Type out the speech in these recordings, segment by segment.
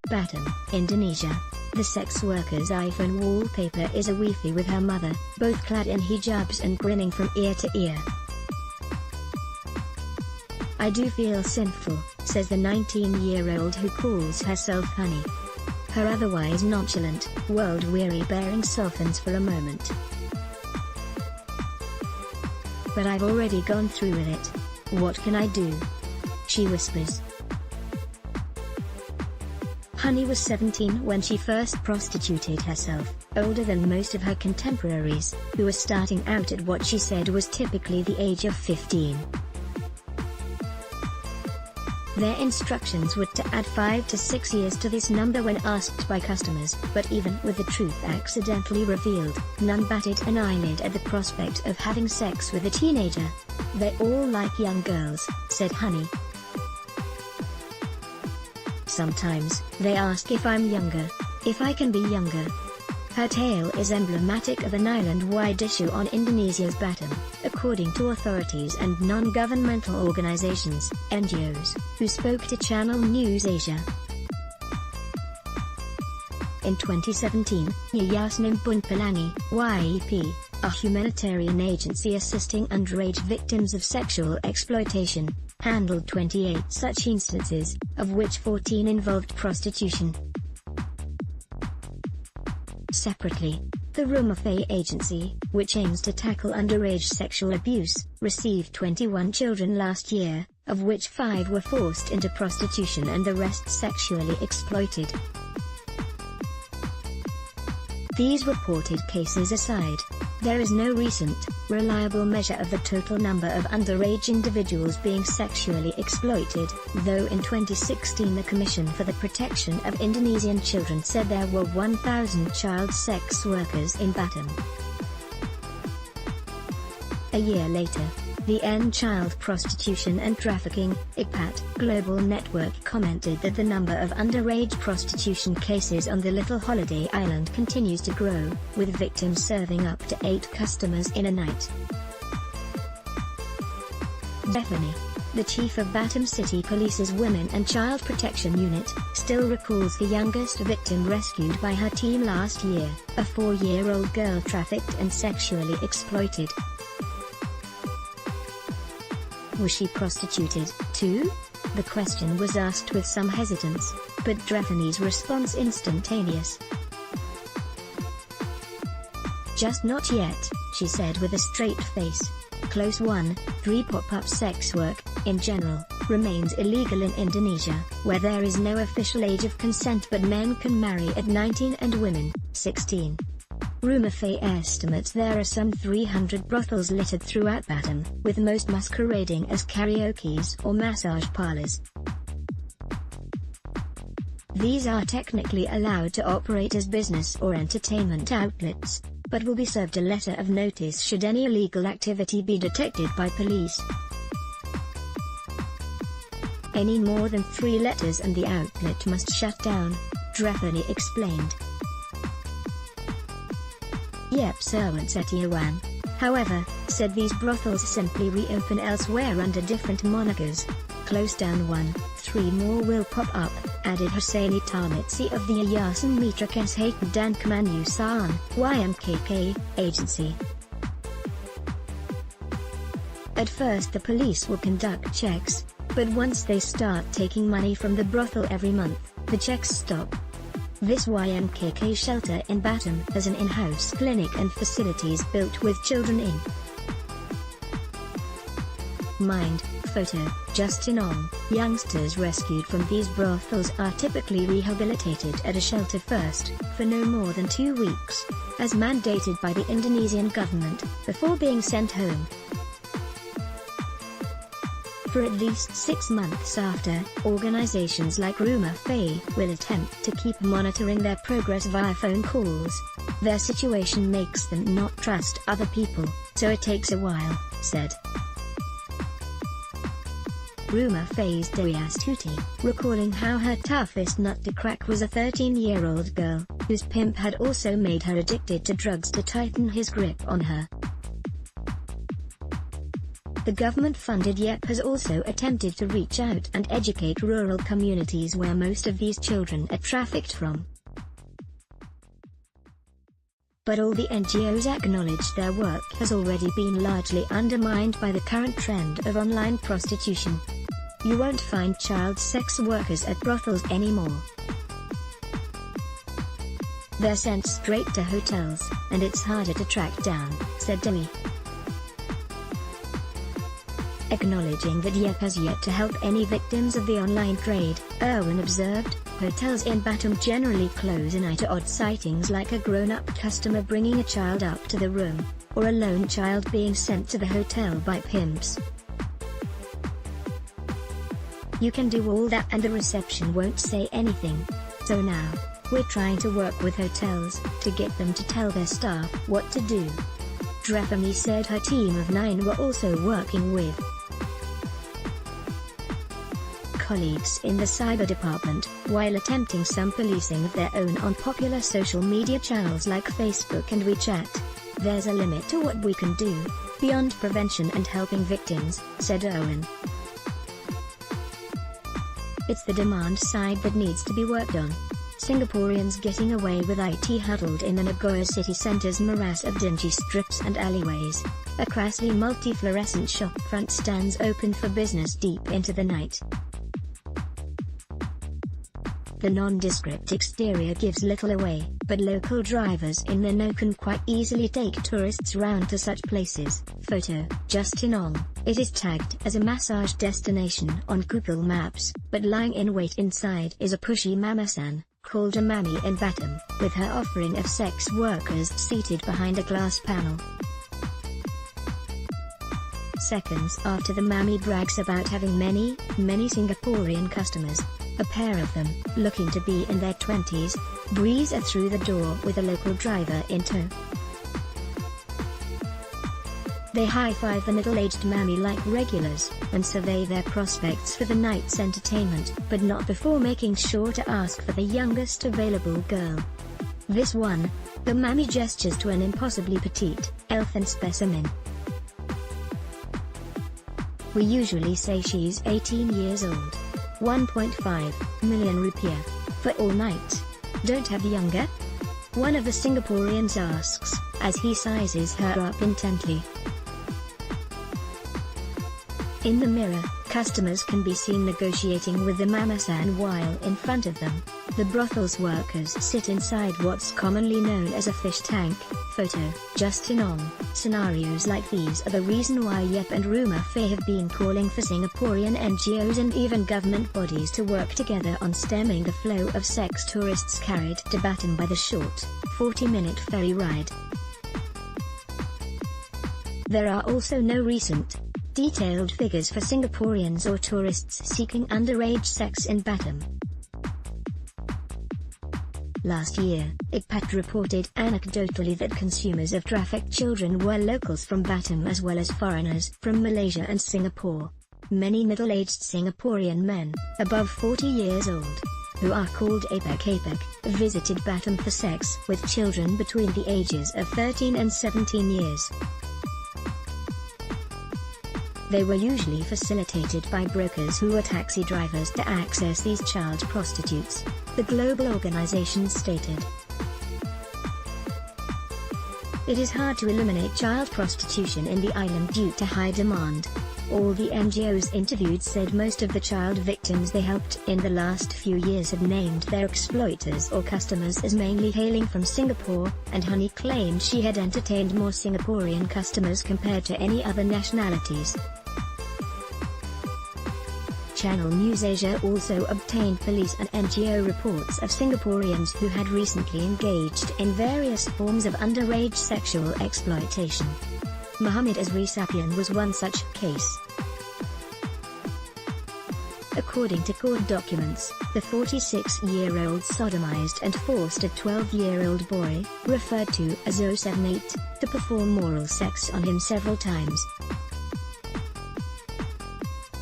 Batam, Indonesia. The sex worker's iPhone wallpaper is a wifey with her mother, both clad in hijabs and grinning from ear to ear. "I do feel sinful," says the 19-year-old who calls herself Honey. Her otherwise nonchalant, world-weary bearing softens for a moment. "But I've already gone through with it. What can I do?" she whispers. Honey was 17 when she first prostituted herself, older than most of her contemporaries, who were starting out at what she said was typically the age of 15. Their instructions were to add 5 to 6 years to this number when asked by customers, but even with the truth accidentally revealed, none batted an eyelid at the prospect of having sex with a teenager. "They all like young girls," said Honey. "Sometimes, they ask if I'm younger, if I can be younger." Her tale is emblematic of an island-wide issue on Indonesia's Batam, according to authorities and non-governmental organizations, NGOs, who spoke to Channel News Asia. In 2017, Yayasan Impun Pelangi, YEP, a humanitarian agency assisting underage victims of sexual exploitation, handled 28 such instances, of which 14 involved prostitution. Separately, the Rumah Faye agency, which aims to tackle underage sexual abuse, received 21 children last year, of which 5 were forced into prostitution and the rest sexually exploited. These reported cases aside, there is no recent, reliable measure of the total number of underage individuals being sexually exploited, though in 2016 the Commission for the Protection of Indonesian Children said there were 1,000 child sex workers in Batam. A year later, the End Child Prostitution and Trafficking (ICPAT) Global Network commented that the number of underage prostitution cases on the little holiday island continues to grow, with victims serving up to 8 customers in a night. Bethany, the chief of Batam City Police's Women and Child Protection Unit, still recalls the youngest victim rescued by her team last year, a 4-year-old girl trafficked and sexually exploited. Was she prostituted, too? The question was asked with some hesitance, but Bethany's response instantaneous. "Just not yet," she said with a straight face. Close 1-3 pop-up sex work, in general, remains illegal in Indonesia, where there is no official age of consent but men can marry at 19 and women, 16. Rumah Faye estimates there are some 300 brothels littered throughout Batam, with most masquerading as karaokes or massage parlors. These are technically allowed to operate as business or entertainment outlets, but will be served a letter of notice should any illegal activity be detected by police. Any more than 3 letters and the outlet must shut down, Bethany explained. Yep, Serwant Setiawan, however, said these brothels simply reopen elsewhere under different monikers. Close down 1-3 more will pop up, added Hussaini Tarmitsi of the Yayasan Mitra Kesehatan dan Kemanusiaan, YMKK, agency. At first the police will conduct checks, but once they start taking money from the brothel every month, the checks stop. This YMKK shelter in Batam has an in-house clinic and facilities built with children in mind. Photo, Justin Ong. Youngsters rescued from these brothels are typically rehabilitated at a shelter first, for no more than 2 weeks, as mandated by the Indonesian government, before being sent home. For at least 6 months after, organizations like Rumah Faye will attempt to keep monitoring their progress via phone calls. Their situation makes them not trust other people, so it takes a while, said Rumah Faye's Dewi Astuti, recalling how her toughest nut to crack was a 13-year-old girl, whose pimp had also made her addicted to drugs to tighten his grip on her. The government-funded YEP has also attempted to reach out and educate rural communities where most of these children are trafficked from. But all the NGOs acknowledge their work has already been largely undermined by the current trend of online prostitution. You won't find child sex workers at brothels anymore. They're sent straight to hotels, and it's harder to track down, said Dewey. Acknowledging that YEP has yet to help any victims of the online trade, Irwin observed, hotels in Batam generally close an eye to odd sightings like a grown-up customer bringing a child up to the room, or a lone child being sent to the hotel by pimps. You can do all that and the reception won't say anything. So now, we're trying to work with hotels, to get them to tell their staff what to do. Drathamy said her team of 9 were also working with colleagues in the cyber department, while attempting some policing of their own on popular social media channels like Facebook and WeChat. There's a limit to what we can do, beyond prevention and helping victims, said Owen. It's the demand side that needs to be worked on. Singaporeans getting away with IT huddled in the Nagoya city centre's morass of dingy strips and alleyways. A crassly multi-fluorescent shop front stands open for business deep into the night. The nondescript exterior gives little away, but local drivers in the know can quite easily take tourists round to such places. Photo, Justin Ong. It is tagged as a massage destination on Google Maps, but lying in wait inside is a pushy mamasan, called a mammy in Batam, with her offering of sex workers seated behind a glass panel. Seconds after the mammy brags about having many Singaporean customers, a pair of them, looking to be in their 20s, breeze through the door with a local driver in tow. They high-five the middle-aged mammy like regulars, and survey their prospects for the night's entertainment, but not before making sure to ask for the youngest available girl. This one, the mammy gestures to an impossibly petite, elfin specimen. We usually say she's 18 years old. 1.5 million rupiah. For all night. Don't have younger? One of the Singaporeans asks, as he sizes her up intently. In the mirror, customers can be seen negotiating with the mamasan while in front of them. The brothel's workers sit inside what's commonly known as a fish tank. Photo, Justin Ong. Scenarios like these are the reason why YEP and Rumah Fair have been calling for Singaporean NGOs and even government bodies to work together on stemming the flow of sex tourists carried to Batam by the short, 40-minute ferry ride. There are also no recent, detailed figures for Singaporeans or tourists seeking underage sex in Batam. Last year, ICPAT reported anecdotally that consumers of trafficked children were locals from Batam as well as foreigners from Malaysia and Singapore. Many middle-aged Singaporean men, above 40 years old, who are called apek, visited Batam for sex with children between the ages of 13 and 17 years. They were usually facilitated by brokers who were taxi drivers to access these child prostitutes, the global organization stated. It is hard to eliminate child prostitution in the island due to high demand. All the NGOs interviewed said most of the child victims they helped in the last few years had named their exploiters or customers as mainly hailing from Singapore, and Honey claimed she had entertained more Singaporean customers compared to any other nationalities. Channel News Asia also obtained police and NGO reports of Singaporeans who had recently engaged in various forms of underage sexual exploitation. Muhammad Azri Sapian was one such case. According to court documents, the 46-year-old sodomized and forced a 12-year-old boy, referred to as 078, to perform oral sex on him several times.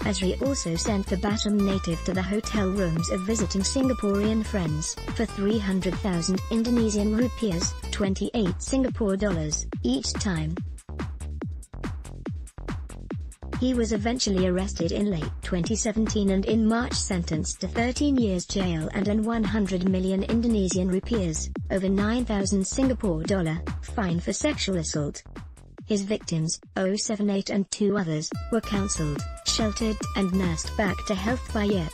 Azri also sent the Batam native to the hotel rooms of visiting Singaporean friends, for 300,000 Indonesian rupiahs, 28 Singapore dollars, each time. He was eventually arrested in late 2017 and in March sentenced to 13 years jail and an 100 million Indonesian rupiahs, over 9,000 Singapore dollar, fine for sexual assault. His victims, 078 and 2 others, were counseled, sheltered and nursed back to health by YEP.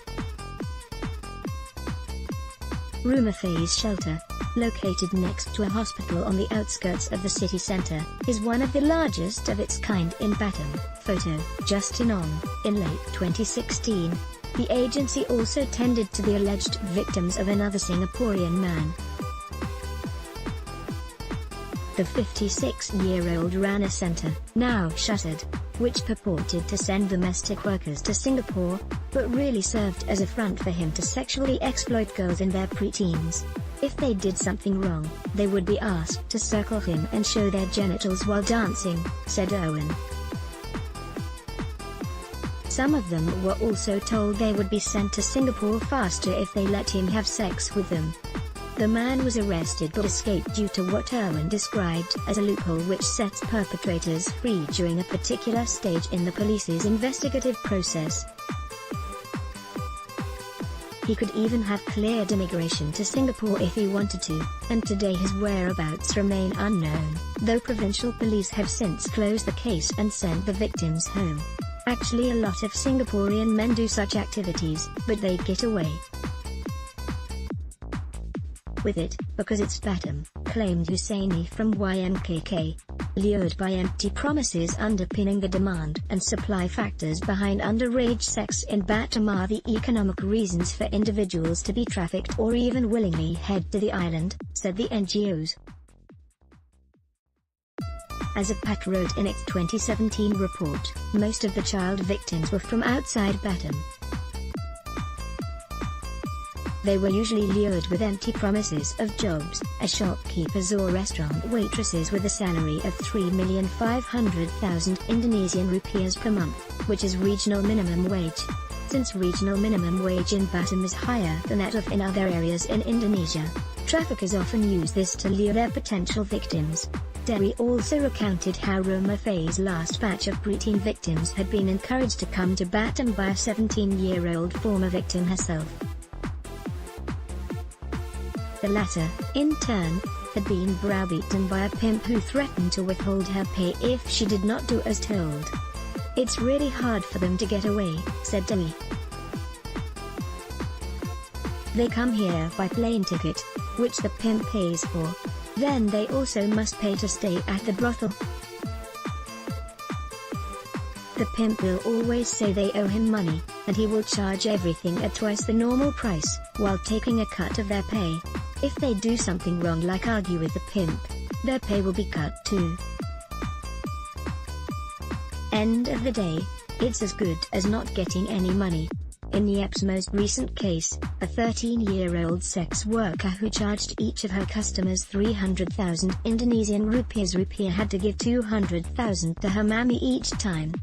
Rumah Phase Shelter, located next to a hospital on the outskirts of the city center, is one of the largest of its kind in Batam. Photo, Justin Ong. In late 2016, the agency also tended to the alleged victims of another Singaporean man. The 56-year-old ran a center, now shuttered, which purported to send domestic workers to Singapore, but really served as a front for him to sexually exploit girls in their preteens. If they did something wrong, they would be asked to circle him and show their genitals while dancing, said Owen. Some of them were also told they would be sent to Singapore faster if they let him have sex with them. The man was arrested but escaped due to what Owen described as a loophole which sets perpetrators free during a particular stage in the police's investigative process. He could even have cleared immigration to Singapore if he wanted to, and today his whereabouts remain unknown, though provincial police have since closed the case and sent the victims home. Actually, a lot of Singaporean men do such activities, but they get away with it, because it's Batam, claimed Hussaini from YMKK. Lured by empty promises underpinning the demand and supply factors behind underage sex in Batam are the economic reasons for individuals to be trafficked or even willingly head to the island, said the NGOs. As APAT wrote in its 2017 report, most of the child victims were from outside Batam. They were usually lured with empty promises of jobs, as shopkeepers or restaurant waitresses with a salary of 3,500,000 Indonesian rupiahs per month, which is regional minimum wage. Since regional minimum wage in Batam is higher than that of in other areas in Indonesia, traffickers often use this to lure their potential victims. Dewi also recounted how Rumah Phase last batch of preteen victims had been encouraged to come to Batam by a 17-year-old former victim herself. The latter, in turn, had been browbeaten by a pimp who threatened to withhold her pay if she did not do as told. It's really hard for them to get away, said Dewi. They come here by plane ticket, which the pimp pays for. Then they also must pay to stay at the brothel. The pimp will always say they owe him money, and he will charge everything at twice the normal price, while taking a cut of their pay. If they do something wrong like argue with the pimp, their pay will be cut too. End of the day, it's as good as not getting any money. In YEP's most recent case, a 13-year-old sex worker who charged each of her customers 300,000 Indonesian rupiah had to give 200,000 to her mammy each time.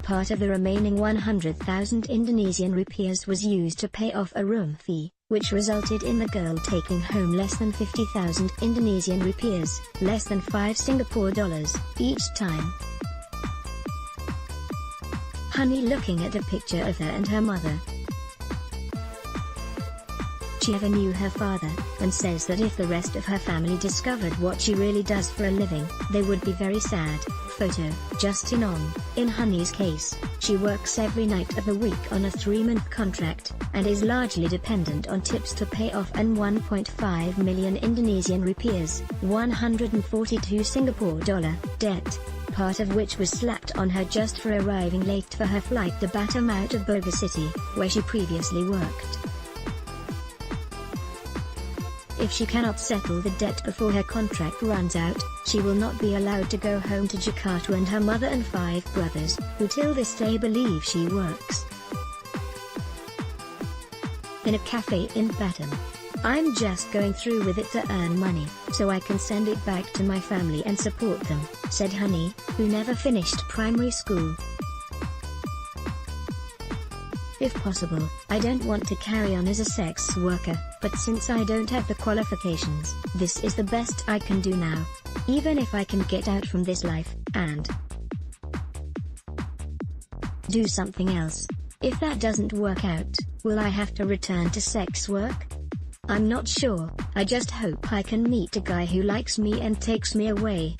Part of the remaining 100,000 Indonesian rupiahs was used to pay off a room fee, which resulted in the girl taking home less than 50,000 Indonesian rupiahs, less than 5 Singapore dollars, each time. Honey looking at a picture of her and her mother. She never knew her father, and says that if the rest of her family discovered what she really does for a living, they would be very sad. Photo, Justin Ong. In Honey's case, she works every night of the week on a 3-month contract, and is largely dependent on tips to pay off an 1.5 million Indonesian rupiahs, 142 Singapore dollar, debt, part of which was slapped on her just for arriving late for her flight to Batam out of Bogor City, where she previously worked. If she cannot settle the debt before her contract runs out, she will not be allowed to go home to Jakarta and her mother and 5 brothers, who till this day believe she works in a cafe in Batam. I'm just going through with it to earn money, so I can send it back to my family and support them, said Honey, who never finished primary school. If possible, I don't want to carry on as a sex worker, but since I don't have the qualifications, this is the best I can do now. Even if I can get out from this life, and do something else. If that doesn't work out, will I have to return to sex work? I'm not sure. I just hope I can meet a guy who likes me and takes me away.